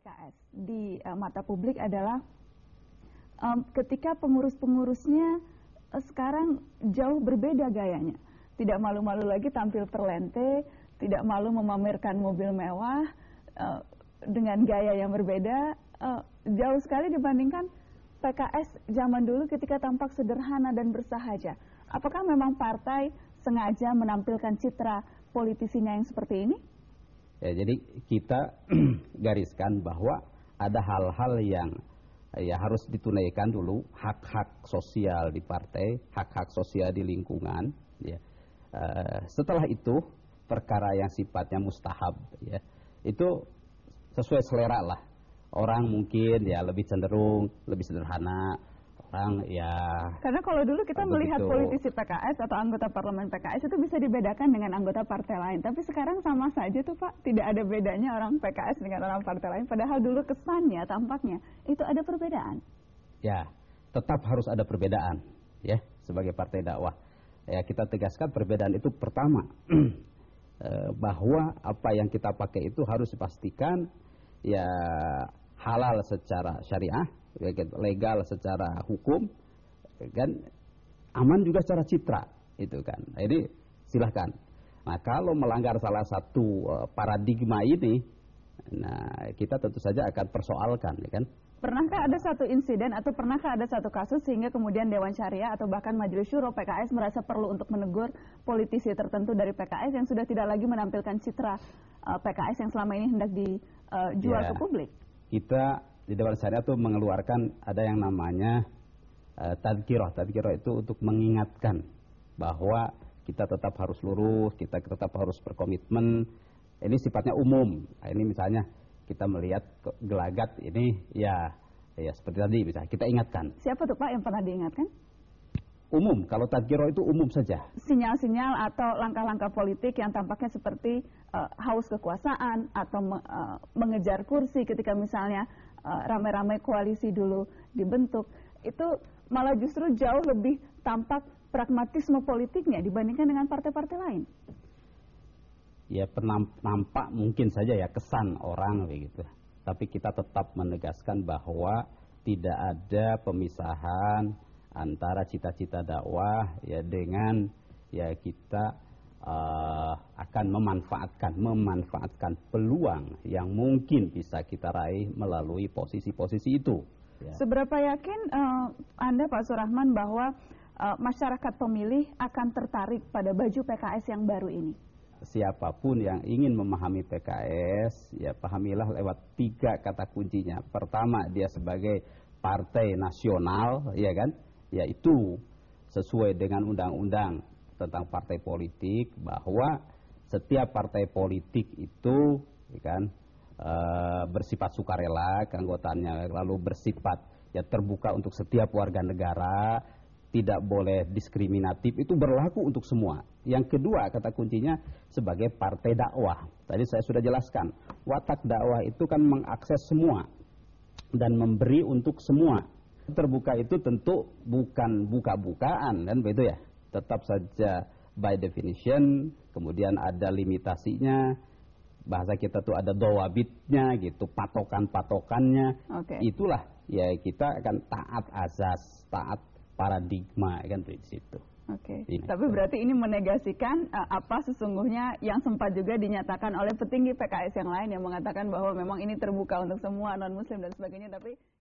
PKS di mata publik adalah ketika pengurus-pengurusnya sekarang jauh berbeda gayanya. Tidak malu-malu lagi tampil terlente, tidak malu memamerkan mobil mewah dengan gaya yang berbeda. Jauh sekali dibandingkan PKS zaman dulu ketika tampak sederhana dan bersahaja. Apakah memang partai sengaja menampilkan citra politisinya yang seperti ini? Ya, jadi kita gariskan bahwa ada hal-hal yang ya harus ditunaikan dulu, hak-hak sosial di partai, hak-hak sosial di lingkungan. Ya. Setelah itu perkara yang sifatnya mustahab, ya, itu sesuai selera lah. Orang mungkin ya lebih cenderung, lebih sederhana. Orang ya. Karena kalau dulu kita melihat politisi PKS atau anggota parlemen PKS itu bisa dibedakan dengan anggota partai lain. Tapi sekarang sama saja tuh Pak, tidak ada bedanya orang PKS dengan orang partai lain. Padahal dulu kesannya, tampaknya itu ada perbedaan. Ya, tetap harus ada perbedaan, ya, sebagai partai dakwah. Ya, kita tegaskan perbedaan itu pertama bahwa apa yang kita pakai itu harus dipastikan ya halal secara syariah, legal secara hukum, kan, aman juga secara citra, itu kan. Jadi silahkan. Nah, kalau melanggar salah satu paradigma ini, nah kita tentu saja akan persoalkan, ya kan. Pernahkah ada satu insiden atau pernahkah ada satu kasus sehingga kemudian Dewan Syariah atau bahkan Majelis Syuro PKS merasa perlu untuk menegur politisi tertentu dari PKS yang sudah tidak lagi menampilkan citra PKS yang selama ini hendak dijual ke publik? Kita di Dewan Syariah itu mengeluarkan ada yang namanya tadhkirah. Tadhkirah itu untuk mengingatkan bahwa kita tetap harus lurus, kita tetap harus berkomitmen. Ini sifatnya umum. Nah, ini misalnya kita melihat gelagat ini ya seperti tadi misalnya kita ingatkan. Siapa tuh Pak yang pernah diingatkan? Umum, kalau tadhkirah itu umum saja. Sinyal-sinyal atau langkah-langkah politik yang tampaknya seperti haus kekuasaan atau mengejar kursi ketika misalnya ramai-ramai koalisi dulu dibentuk, itu malah justru jauh lebih tampak pragmatisme politiknya dibandingkan dengan partai-partai lain. Ya nampak mungkin saja ya kesan orang begitu. Tapi kita tetap menegaskan bahwa tidak ada pemisahan antara cita-cita dakwah ya dengan ya kita akan memanfaatkan peluang yang mungkin bisa kita raih melalui posisi-posisi itu. Ya. Seberapa yakin Anda Pak Surahman bahwa masyarakat pemilih akan tertarik pada baju PKS yang baru ini? Siapapun yang ingin memahami PKS, ya pahamilah lewat 3 kata kuncinya. Pertama, dia sebagai partai nasional, ya kan? Yaitu sesuai dengan undang-undang tentang partai politik bahwa setiap partai politik itu, ya kan, bersifat sukarela keanggotaannya, lalu bersifat ya terbuka untuk setiap warga negara, tidak boleh diskriminatif, itu berlaku untuk semua. Yang kedua kata kuncinya sebagai partai dakwah. Tadi saya sudah jelaskan, watak dakwah itu kan mengakses semua dan memberi untuk semua. Terbuka itu tentu bukan buka-bukaan kan begitu ya. Tetap saja by definition, kemudian ada limitasinya. Bahasa kita tuh ada dawabitnya gitu, patokan-patokannya. Okay. Itulah ya kita akan taat azas, taat paradigma kan di situ. Oke. Tapi berarti ini menegasikan apa sesungguhnya yang sempat juga dinyatakan oleh petinggi PKS yang lain yang mengatakan bahwa memang ini terbuka untuk semua non muslim dan sebagainya, tapi